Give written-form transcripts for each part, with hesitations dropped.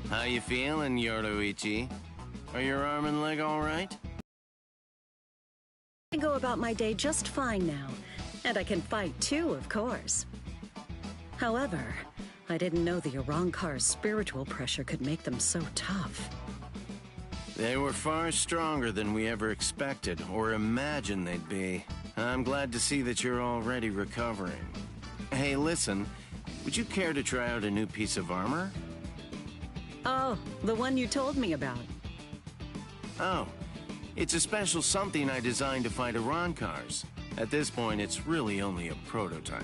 How you feeling, Yoruichi? Are your arm and leg all right? I go about my day just fine now, and I can fight too, of course. However, I didn't know the Arrancar's spiritual pressure could make them so tough. They were far stronger than we ever expected or imagined they'd be. I'm glad to see that you're already recovering. Hey, listen, would you care to try out a new piece of armor? Oh, the one you told me about. Oh, it's a special something I designed to fight Arrancars. At this point, it's really only a prototype.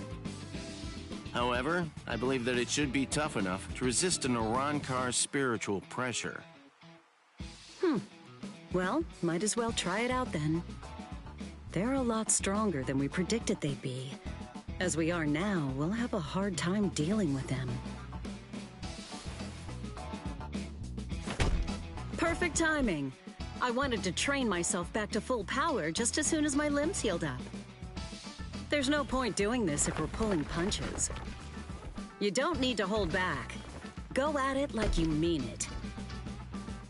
However, I believe that it should be tough enough to resist an Arrancar's spiritual pressure. Well, might as well try it out then. They're a lot stronger than we predicted they'd be. As we are now, we'll have a hard time dealing with them. Perfect timing. I wanted to train myself back to full power just as soon as my limbs healed up. There's no point doing this if we're pulling punches. You don't need to hold back. Go at it like you mean it.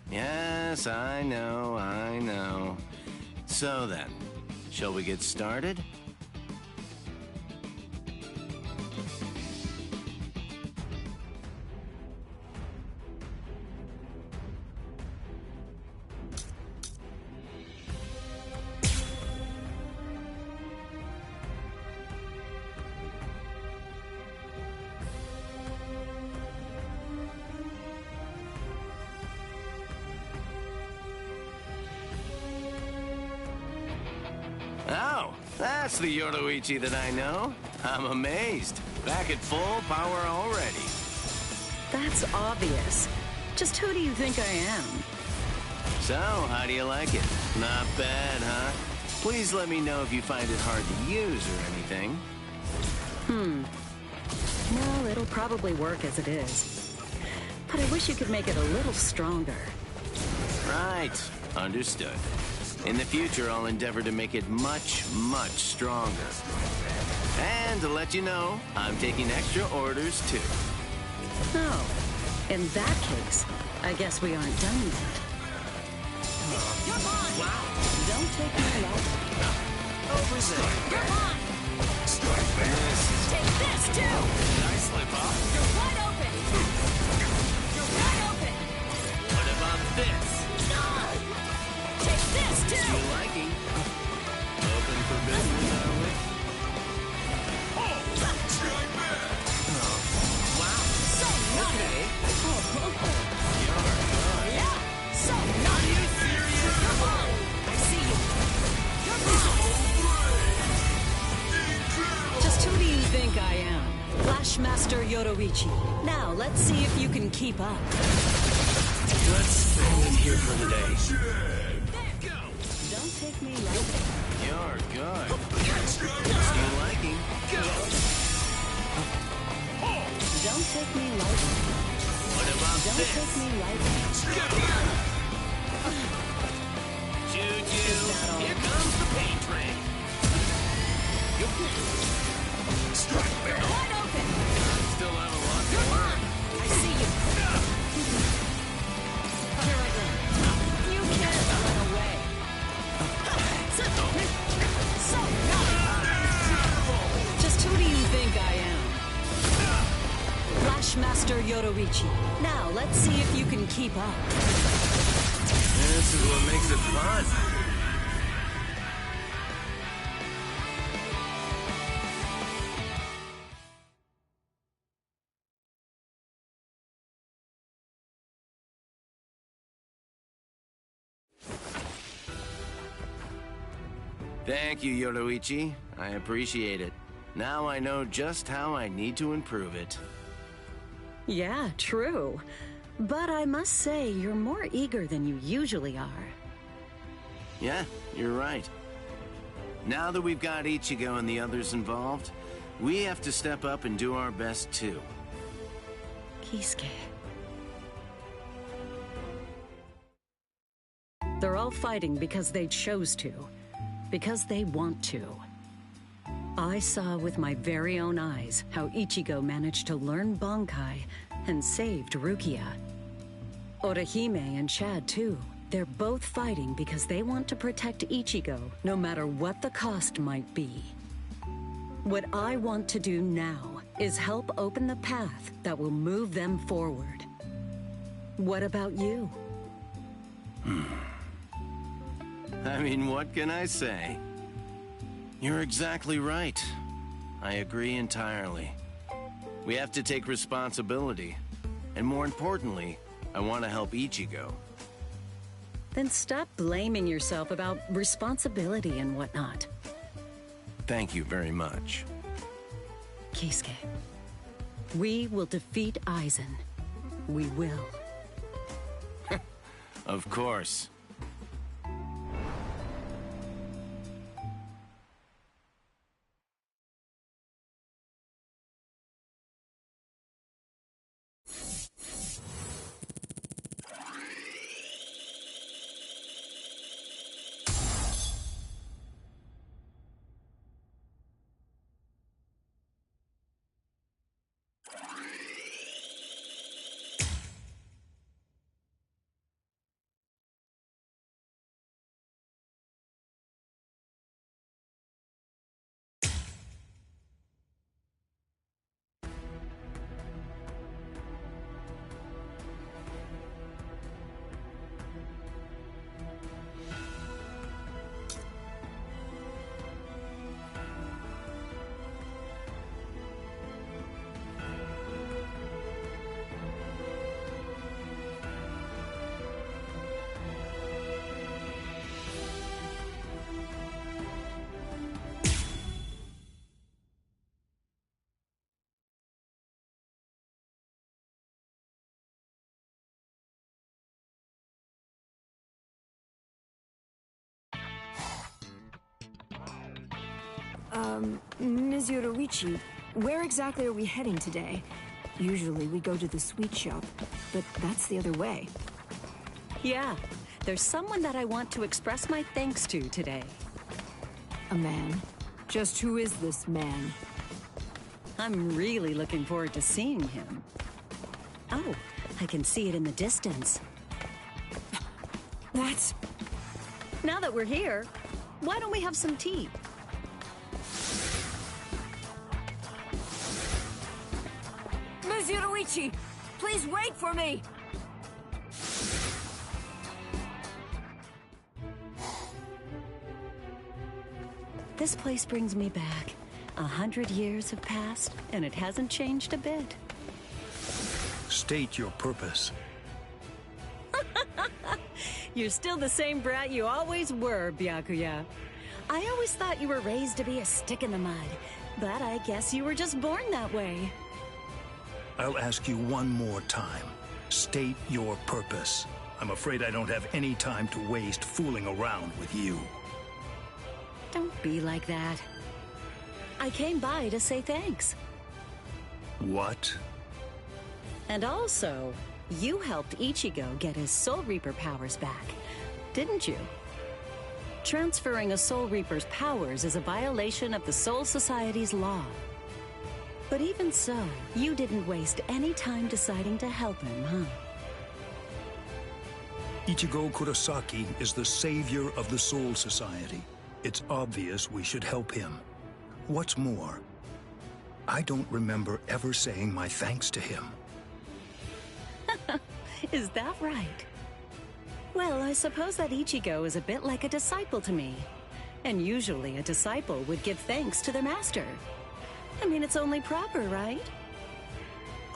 Yes, I know. So then, shall we get started? Oh, that's the Yoruichi that I know. I'm amazed. Back at full power already. That's obvious. Just who do you think I am? So, how do you like it? Not bad, huh? Please let me know if you find it hard to use or anything. Well, it'll probably work as it is. But I wish you could make it a little stronger. Right. Understood. In the future, I'll endeavor to make it much, much stronger. And to let you know, I'm taking extra orders, too. Oh, in that case, I guess we aren't done yet. Come on! Wow. Don't take me lightly. Over there. Come on! Take this, too! Did I slip up? You're wide open! You're wide open! What about this? Take this, too! You liking? Open for business, are we? Wow. So naughty! Okay. Oh, You're good. yeah! So naughty! Are you serious? Come on! I see you! Come on! Just who do you think I am? Flashmaster Yoruichi. Now, let's see if you can keep up. Let's end it here for the day. Don't take me lightly. You're good. You liking? Don't take me lightly. What about Don't this? take me lightly. Choo-choo. Here comes the pain train. Wide open! Still have a lot Come more. on! I see you! Here I go. You can't run away. So naughty! Just who do you think I am? Flashmaster Yoruichi. Now, let's see if you can keep up. This is what makes it fun. Thank you, Yoruichi. I appreciate it. Now I know just how I need to improve it. Yeah, true. But I must say, you're more eager than you usually are. Yeah, you're right. Now that we've got Ichigo and the others involved, we have to step up and do our best too. Kisuke. They're all fighting because they chose to. Because they want to. I saw with my very own eyes how Ichigo managed to learn Bankai and saved Rukia. Orihime and Chad, too. They're both fighting because they want to protect Ichigo, no matter what the cost might be. What I want to do now is help open the path that will move them forward. What about you? I mean, what can I say? You're exactly right. I agree entirely. We have to take responsibility. And more importantly, I want to help Ichigo. Then stop blaming yourself about responsibility and whatnot. Thank you very much. Kisuke, we will defeat Aizen. We will. Of course. Ms. Yoruichi, where exactly are we heading today? Usually we go to the sweet shop, but that's the other way. Yeah, there's someone that I want to express my thanks to today. A man? Just who is this man? I'm really looking forward to seeing him. Oh, I can see it in the distance. That's... Now that we're here, why don't we have some tea? Ms. Yoruichi, please wait for me! This place brings me back. 100 years have passed, and it hasn't changed a bit. State your purpose. You're still the same brat you always were, Byakuya. I always thought you were raised to be a stick in the mud, but I guess you were just born that way. I'll ask you one more time. State your purpose. I'm afraid I don't have any time to waste fooling around with you. Don't be like that. I came by to say thanks. What? And also, you helped Ichigo get his Soul Reaper powers back, didn't you? Transferring a Soul Reaper's powers is a violation of the Soul Society's law. But even so, you didn't waste any time deciding to help him, huh? Ichigo Kurosaki is the savior of the Soul Society. It's obvious we should help him. What's more, I don't remember ever saying my thanks to him. Is that right? Well, I suppose that Ichigo is a bit like a disciple to me. And usually a disciple would give thanks to their master. I mean, it's only proper, right?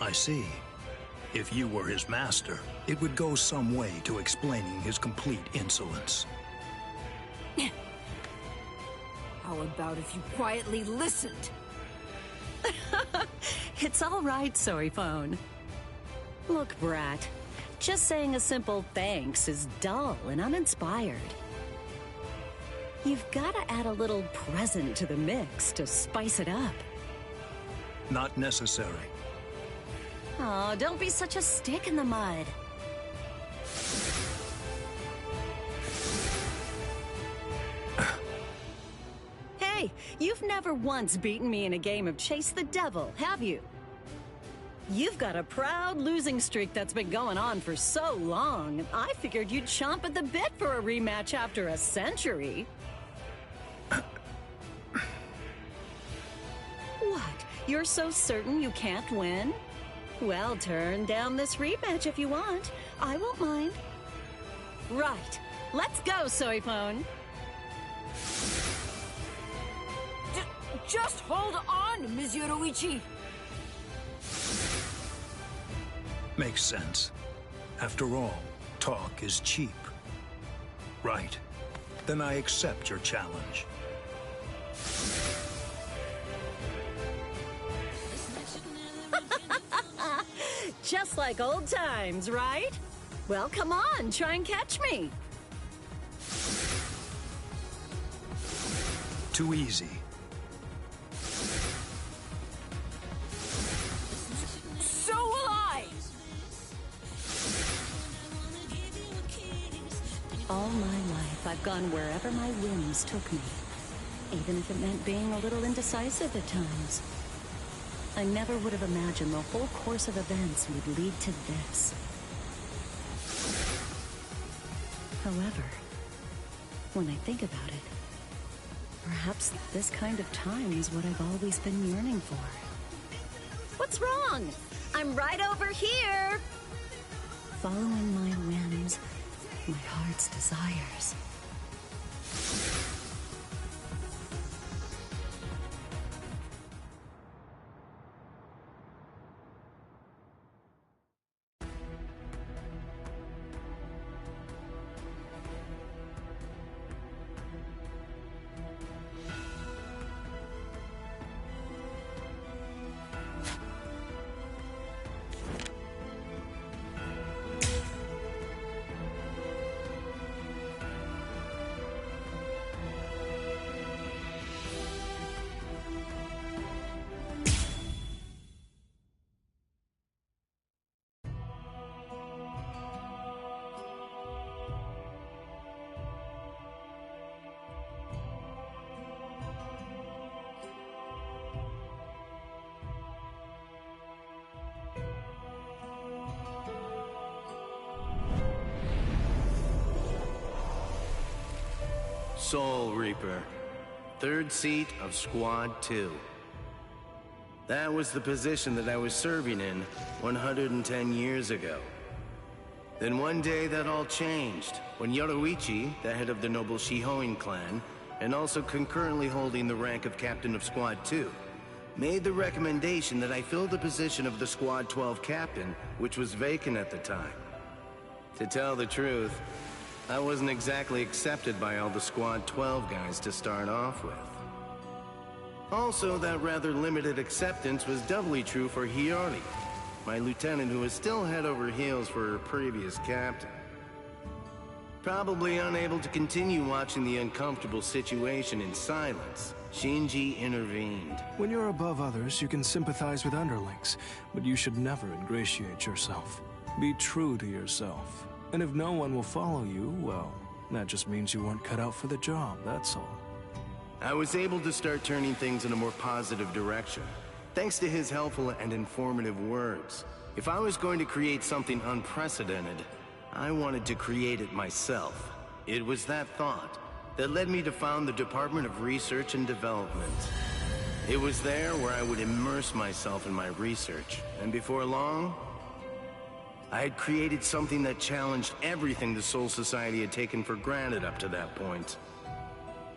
I see. If you were his master, it would go some way to explaining his complete insolence. How about if you quietly listened? It's all right, Sorryphone. Look, brat, just saying a simple thanks is dull and uninspired. You've got to add a little present to the mix to spice it up. Not necessary. Oh, don't be such a stick in the mud. Hey, Hey, you've never once beaten me in a game of Chase the Devil, have you? You've got a proud losing streak that's been going on for so long. I figured you'd chomp at the bit for a rematch after a century. What? You're so certain you can't win? Well, turn down this rematch if you want. I won't mind. Right. Let's go, Soyphone. Just hold on, Ms. Yoruichi. Makes sense. After all, talk is cheap. Right. Then I accept your challenge. Just like old times, right? Well, come on, try and catch me. Too easy. So will I! All my life, I've gone wherever my whims took me, even if it meant being a little indecisive at times. I never would have imagined the whole course of events would lead to this. However, when I think about it, perhaps this kind of time is what I've always been yearning for. What's wrong? I'm right over here! Following my whims, my heart's desires. Soul Reaper, third seat of Squad 2. That was the position that I was serving in 110 years ago. Then one day that all changed, when Yoruichi, the head of the noble Shihoin clan, and also concurrently holding the rank of Captain of Squad 2, made the recommendation that I fill the position of the Squad 12 captain, which was vacant at the time. To tell the truth, I wasn't exactly accepted by all the Squad 12 guys to start off with. Also, that rather limited acceptance was doubly true for Hiyori, my lieutenant who was still head over heels for her previous captain. Probably unable to continue watching the uncomfortable situation in silence, Shinji intervened. When you're above others, you can sympathize with underlings, but you should never ingratiate yourself. Be true to yourself. And if no one will follow you, well, that just means you weren't cut out for the job, that's all. I was able to start turning things in a more positive direction, thanks to his helpful and informative words. If I was going to create something unprecedented, I wanted to create it myself. It was that thought that led me to found the Department of Research and Development. It was there where I would immerse myself in my research, and before long, I had created something that challenged everything the Soul Society had taken for granted up to that point.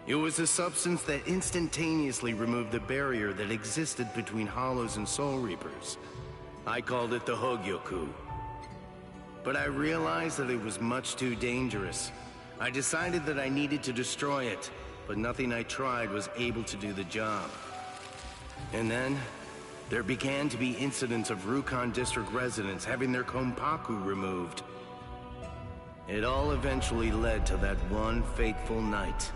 It was a substance that instantaneously removed the barrier that existed between Hollows and Soul Reapers. I called it the Hogyoku. But I realized that it was much too dangerous. I decided that I needed to destroy it, but nothing I tried was able to do the job. And then, there began to be incidents of Rukon District residents having their Konpaku removed. It all eventually led to that one fateful night.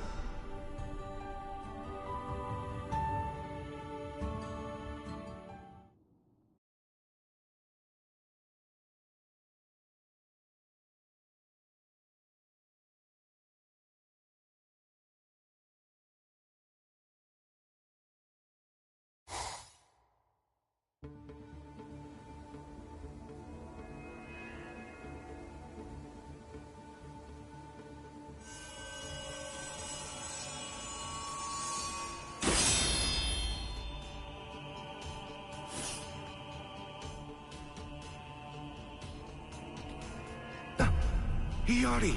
Hiyari!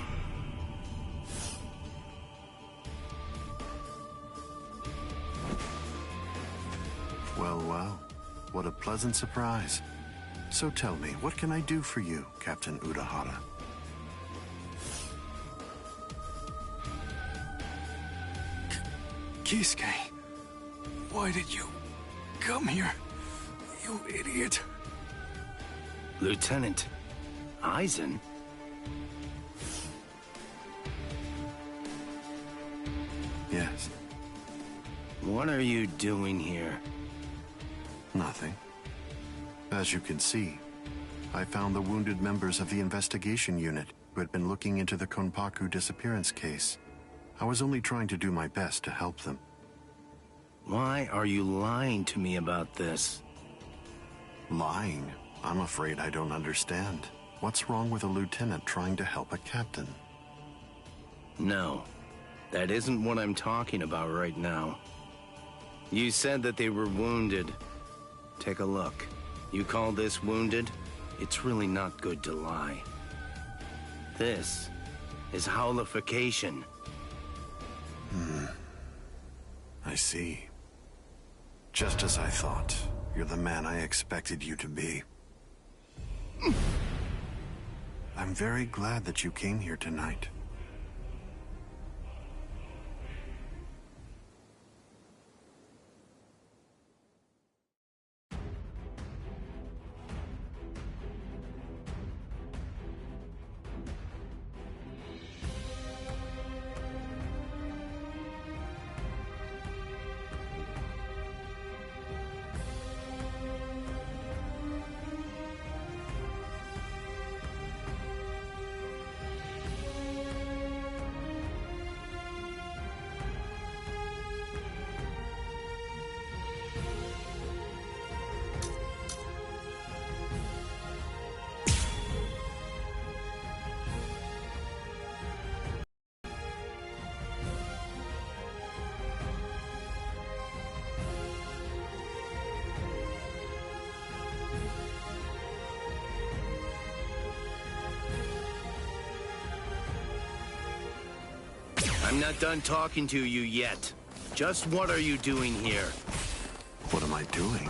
Well, well. What a pleasant surprise. So tell me, what can I do for you, Captain Urahara? Kisuke, why did you come here? You idiot. Lieutenant Aizen? Yes. What are you doing here? Nothing. As you can see, I found the wounded members of the investigation unit who had been looking into the Konpaku disappearance case. I was only trying to do my best to help them. Why are you lying to me about this? Lying? I'm afraid I don't understand. What's wrong with a lieutenant trying to help a captain? No, that isn't what I'm talking about right now. You said that they were wounded. Take a look. You call this wounded? It's really not good to lie. This is howlification. I see. Just as I thought. You're the man I expected you to be. I'm very glad that you came here tonight. I'm not done talking to you yet. Just what are you doing here? What am I doing?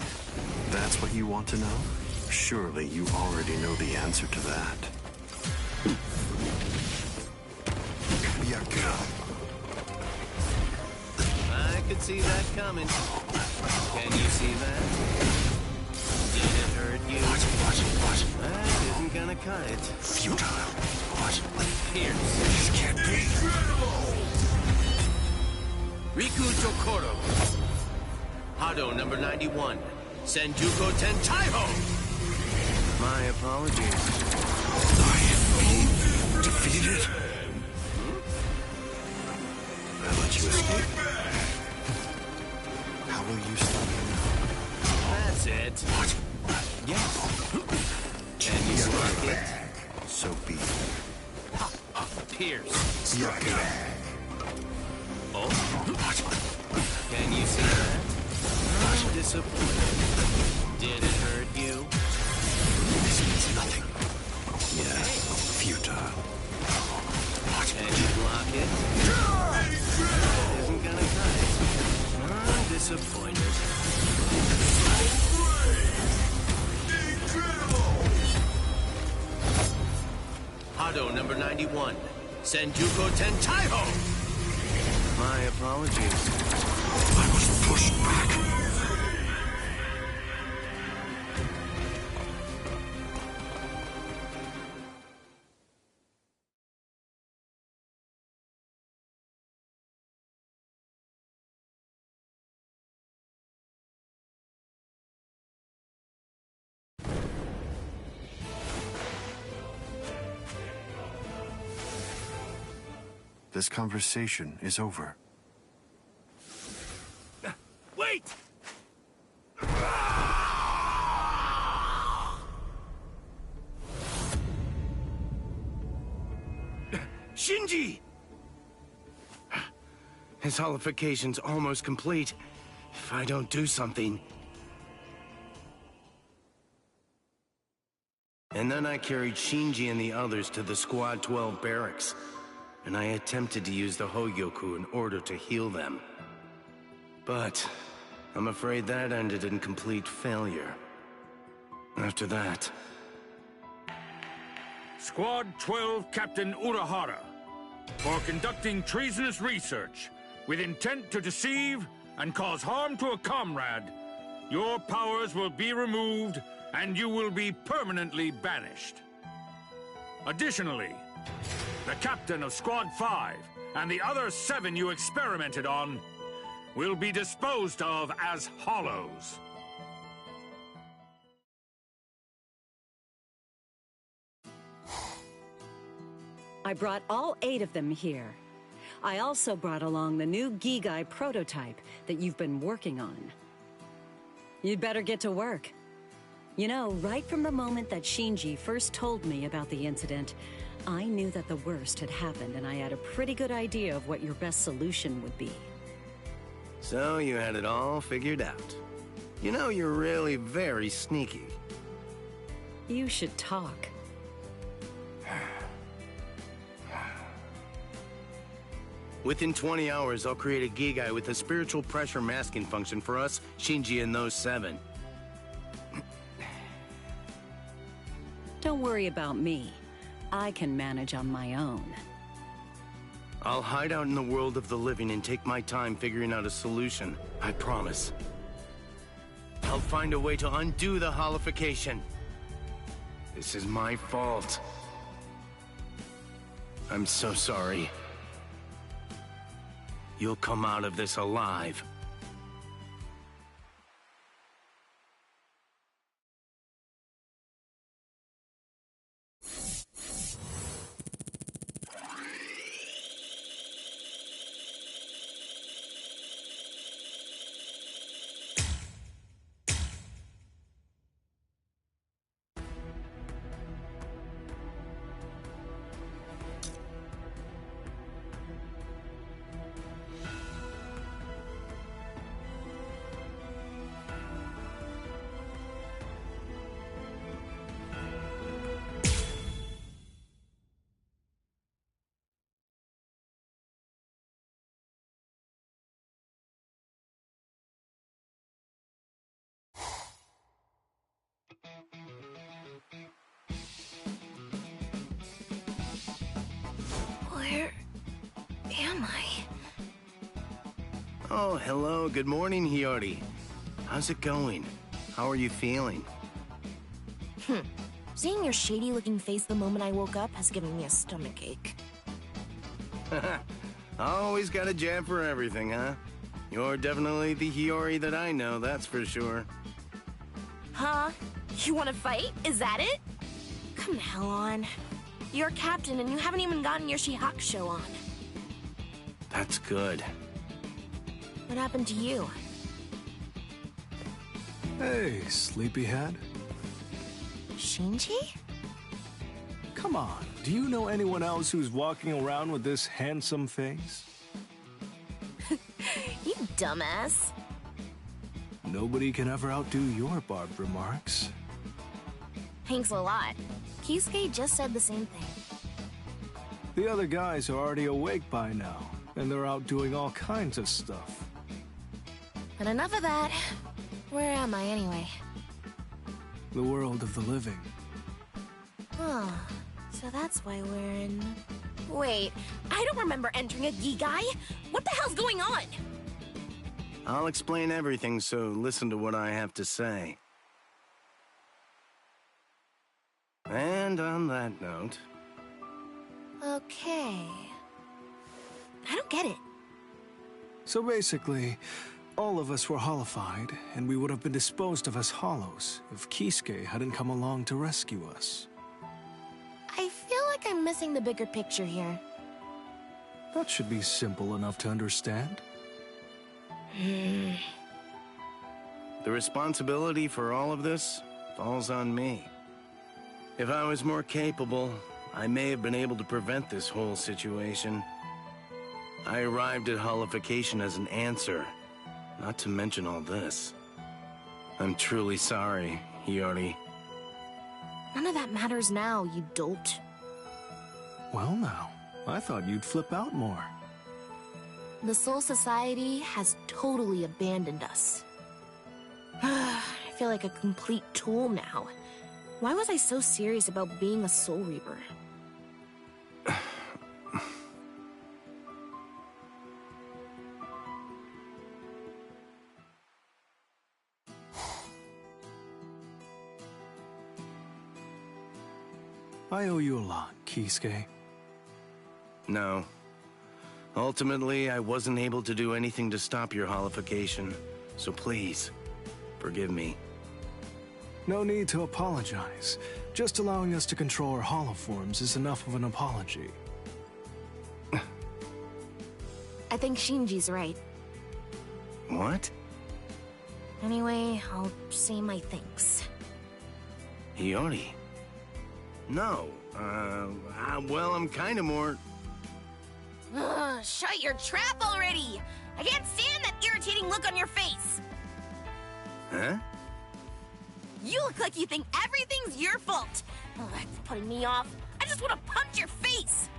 That's what you want to know? Surely you already know the answer to that. I could see that coming. Can you see that? Did it hurt you? What? That isn't gonna cut it. Futile. What? Pierce. This can't be. Riku Tokoro. Hado number 91. Senjuko Tentaiho. My apologies. I am being defeated. I let you escape. How will you stop me now? That's it. What? Yes. Can you block it? So be it. Pierce. Oh? What? Can you see that? I'm disappointed. Did it hurt you? This means nothing. Yes, futile. Can you block it? That isn't gonna cut it. I'm disappointed. Hado number 91. Senjuko Tentaiho. My apologies. I was pushed back. This conversation is over. Wait! Shinji! His holification's almost complete. If I don't do something... And then I carried Shinji and the others to the Squad 12 barracks, and I attempted to use the Hogyoku in order to heal them. But I'm afraid that ended in complete failure. After that... Squad 12 Captain Urahara, for conducting treasonous research with intent to deceive and cause harm to a comrade, your powers will be removed and you will be permanently banished. Additionally, the captain of Squad 5 and the other 7 you experimented on will be disposed of as hollows. I brought all 8 of them here. I also brought along the new Gigai prototype that you've been working on. You'd better get to work. You know, right from the moment that Shinji first told me about the incident, I knew that the worst had happened, and I had a pretty good idea of what your best solution would be. So you had it all figured out. You know, you're really very sneaky. You should talk. Within 20 hours, I'll create a Gigai with a spiritual pressure masking function for us, Shinji, and those 7. Don't worry about me. I can manage on my own. I'll hide out in the world of the living and take my time figuring out a solution. I promise. I'll find a way to undo the holification. This is my fault. I'm so sorry. You'll come out of this alive. Where am I? Oh, hello. Good morning, Hiyori. How's it going? How are you feeling? Seeing your shady-looking face the moment I woke up has given me a stomachache. Always got a jab for everything, huh? You're definitely the Hiyori that I know, that's for sure. Huh? You want to fight? Is that it? Come the hell on. You're a captain and you haven't even gotten your Shihakusho on. That's good. What happened to you? Hey, sleepyhead. Shinji? Come on, do you know anyone else who's walking around with this handsome face? You dumbass. Nobody can ever outdo your barbed remarks. Thanks a lot. Kisuke just said the same thing. The other guys are already awake by now, and they're out doing all kinds of stuff. But enough of that. Where am I anyway? The world of the living. Oh, so that's why we're in... Wait, I don't remember entering a Gigai. What the hell's going on? I'll explain everything, so listen to what I have to say. And on that note... Okay... I don't get it. So basically, all of us were hollified, and we would have been disposed of as hollows if Kisuke hadn't come along to rescue us. I feel like I'm missing the bigger picture here. That should be simple enough to understand. The responsibility for all of this falls on me. If I was more capable, I may have been able to prevent this whole situation. I arrived at holification as an answer, not to mention all this. I'm truly sorry, Hiyori. None of that matters now, you dolt. Well now, I thought you'd flip out more. The Soul Society has totally abandoned us. I feel like a complete tool now. Why was I so serious about being a Soul Reaper? I owe you a lot, Kisuke. No. Ultimately, I wasn't able to do anything to stop your holification, so please, forgive me. No need to apologize. Just allowing us to control our holoforms is enough of an apology. I think Shinji's right. What? Anyway, I'll say my thanks. Hiyori? No. Well, I'm kind of more... Ugh, shut your trap already! I can't stand that irritating look on your face! Huh? You look like you think everything's your fault! Oh, that's putting me off. I just want to punch your face!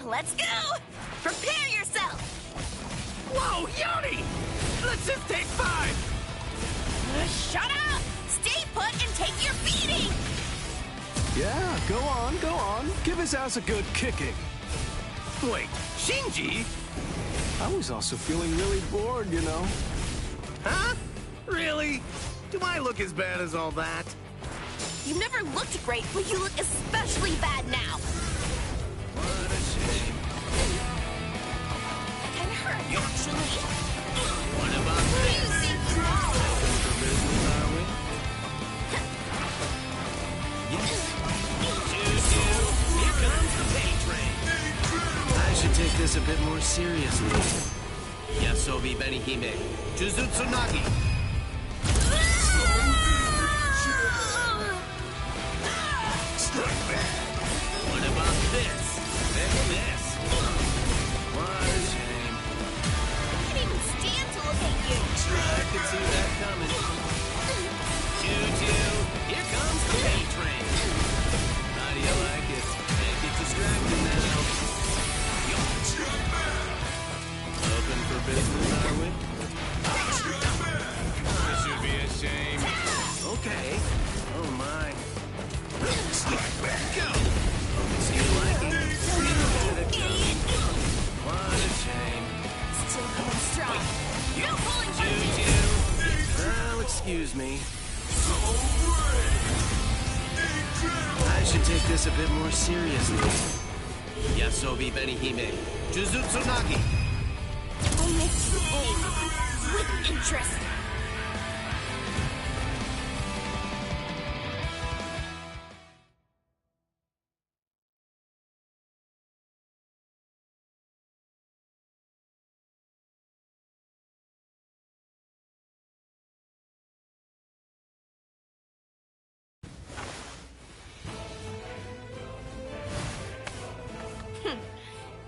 Let's go! Prepare yourself! Whoa, Yoni! Let's just take 5! Shut up! Stay put and take your beating! Yeah, go on, go on. Give his ass a good kicking. Wait, Shinji? I was also feeling really bored, you know. Huh? Really? Do I look as bad as all that? You never looked great, but you look especially bad now. What a shame. That can hurt, actually. What about this? For business, are we? Yes. Here comes the pain train. I should take this a bit more seriously. Yasobi Benihime, Juzutsunagi. What about this? This. What a shame. I can't even stand to look at you. I could see that coming. Choo-choo, here comes the paint train. How do you like it? Can't get distracted now. Open for business, are we? This should be a shame. Okay. Oh my. Go! See you liking it. What a shame. Still going strong. No pulling punches. Choo-choo. Well, excuse me. I should take this a bit more seriously. Yasobi Benihime, Juzutsunagi. I'll make you aim with interest.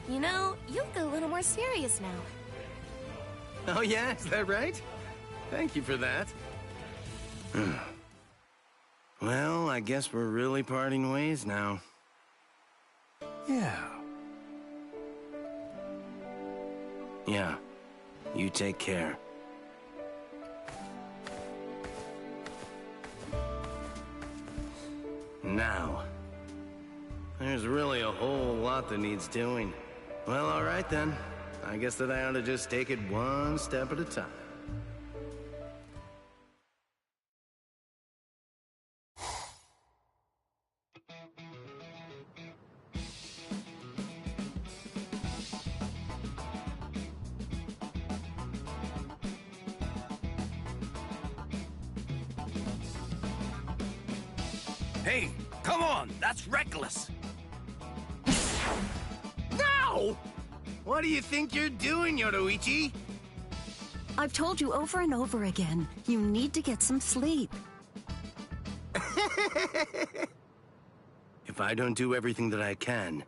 You know, you look a little more serious now. Oh yeah, is that right? Thank you for that. Well, I guess we're really parting ways now. Yeah. Yeah, you take care. Now, there's really a whole lot that needs doing. Well, all right then. I guess that I ought to just take it one step at a time. Hey, Come on, that's reckless. No! What do you think you're doing, Yoruichi? I've told you over and over again, you need to get some sleep. If I don't do everything that I can,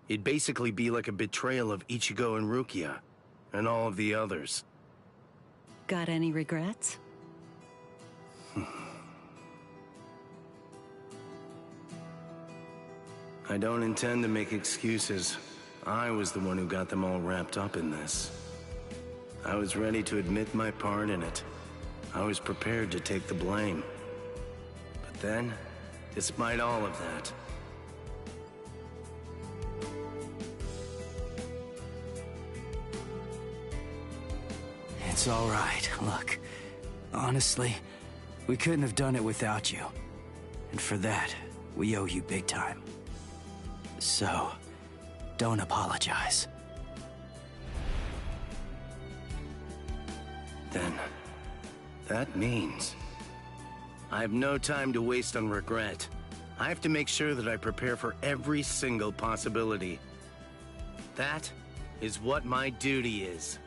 it'd basically be like a betrayal of Ichigo and Rukia, and all of the others. Got any regrets? I don't intend to make excuses. I was the one who got them all wrapped up in this. I was ready to admit my part in it. I was prepared to take the blame. But then, despite all of that, It's all right. Look, honestly, we couldn't have done it without you. And for that, we owe you big time. So, don't apologize. then that means I have no time to waste on regret. I have to make sure that I prepare for every single possibility. That is what my duty is.